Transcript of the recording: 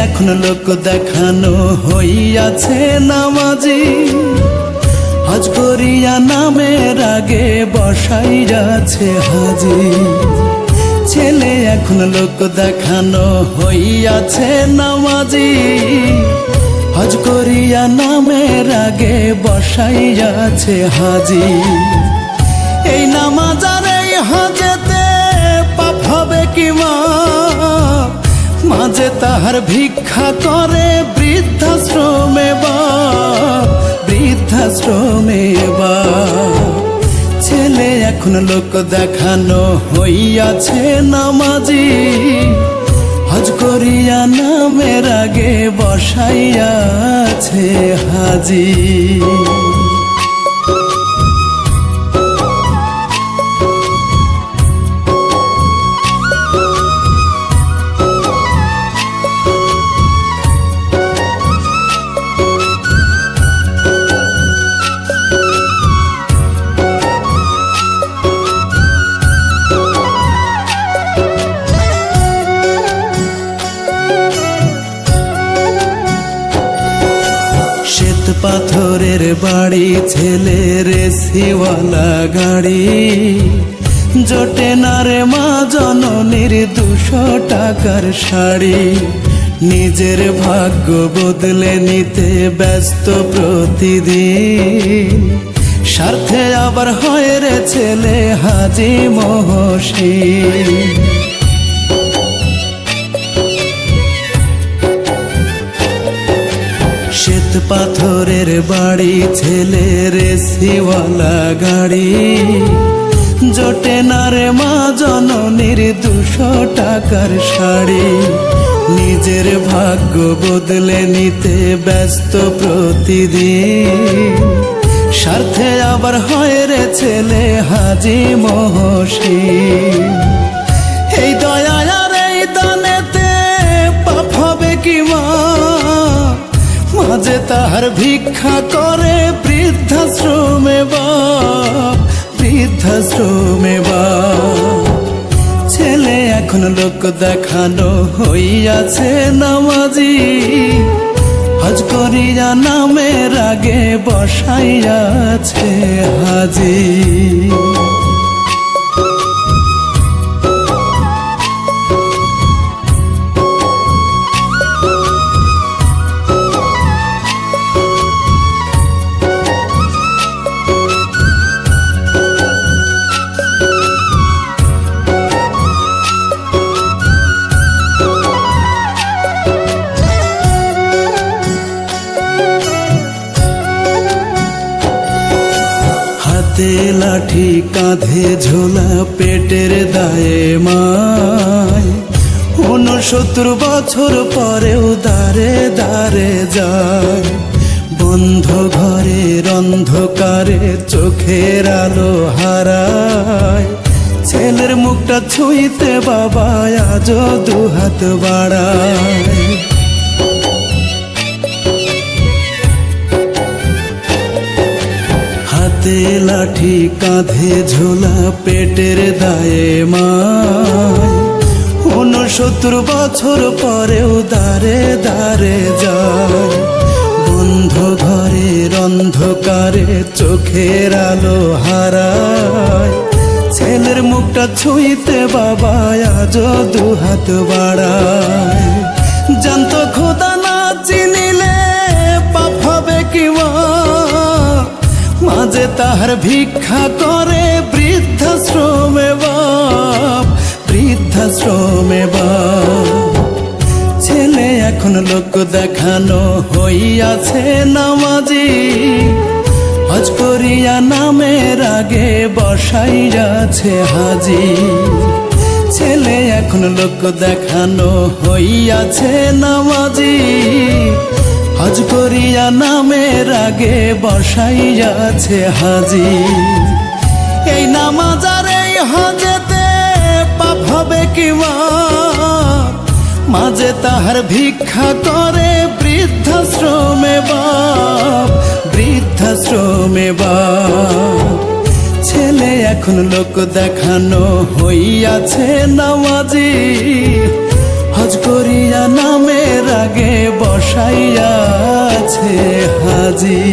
এখন লোক দেখানো হইয়াছে নামাজি, হজ করিয়া নামের আগে বসাইয়াছে হাজি। ছেলে এখন লোক দেখানো হইয়াছে নামাজি, হজ করিয়া নামের আগে বসাইয়াছে হাজি। এই নামাজ আর এই হজেতে পাপ হবে কি মাপ, মাঝে তাহার ভিক্ষা করে বৃদ্ধাশ্রমে বাপ, বৃদ্ধাশ্রমে বাপ। ছেলে এখন লোক দেখানো হইয়াছে নামাজি, হজ করিয়া নামের আগে বসাইয়াছে হাজি। পাথরের বাড়ি ছেলের এসিওয়ালা গাড়ি, জোটে না রে মা জননীর 200 টাকার শাড়ি। নিজের ভাগ্য বদলে নিতে ব্যস্ত প্রতিদিন, স্বার্থে আবার হয় রে ছেলে হাজি মহসিন। শ্বেত পাথরের বাড়ি ছেলের এসিওয়ালা গাড়ি, জোটে না রে মা জননীর 200 টাকার শাড়ি। নিজের ভাগ্য বদলে নিতে ব্যস্ত প্রতিদিন, স্বার্থে আবার হয় রে ছেলে হাজি মহসিন। এই দয়া আর এই দানেতে পাপ হবে কি মা, মাঝে তাহার ভিক্ষা করে বৃদ্ধাশ্রমে বাপ, বৃদ্ধাশ্রমে বাপ। ছেলে এখন লোক দেখানো হইয়াছে নামাজি, হজ করিয়া নামের আগে বসাইয়াছে হাজি। হাতে লাঠি কাঁধে ঝোলা পেটের দায়ে মায়, 69 বছর পরেও দাঁড়ে দাঁড়ে যায়। বন্ধ ঘরের অন্ধকারে চোখের আলো হারায়, ছেলের মুখটা ছুঁইতে বাবা আজও 2 হাত বাড়ায়। হাতে লাঠি কাঁধে ঝোলা পেটের দায়ে মায়, 69 বছর পরেও দাঁড়ে দাঁড়ে যায়। বন্ধ ঘরের অন্ধকারে চোখের আলো হারায়, ছেলের মুখটা ছুঁইতে বাবা আজও দুহাত বাড়ায়। জানতো খোদা না চিনিলে পাপ হবে কি মাঝে তাহার ভিক্ষা করে বৃদ্ধাশ্রমে বাপ, বৃদ্ধাশ্রমে বাপ। ছেলে এখন লোক দেখানো হইয়াছে নামাজি, হজ করিয়া নামের আগে বসাইয়াছে হাজি। ছেলে এখন লোক দেখানো হইয়াছে নামাজি, হজ করিয়া নামের আগে বসাইয়াছে হাজি। এই নামাজ আর এই হজেতে পাপ হবে কি মাঝে তাহার ভিক্ষা করে বৃদ্ধাশ্রমে বাপ, বৃদ্ধাশ্রমে বাপ। ছেলে এখন লোক দেখানো হইয়াছে নামাজি, হজ করিয়া নামের আগে বসাইয়াছে হাজি।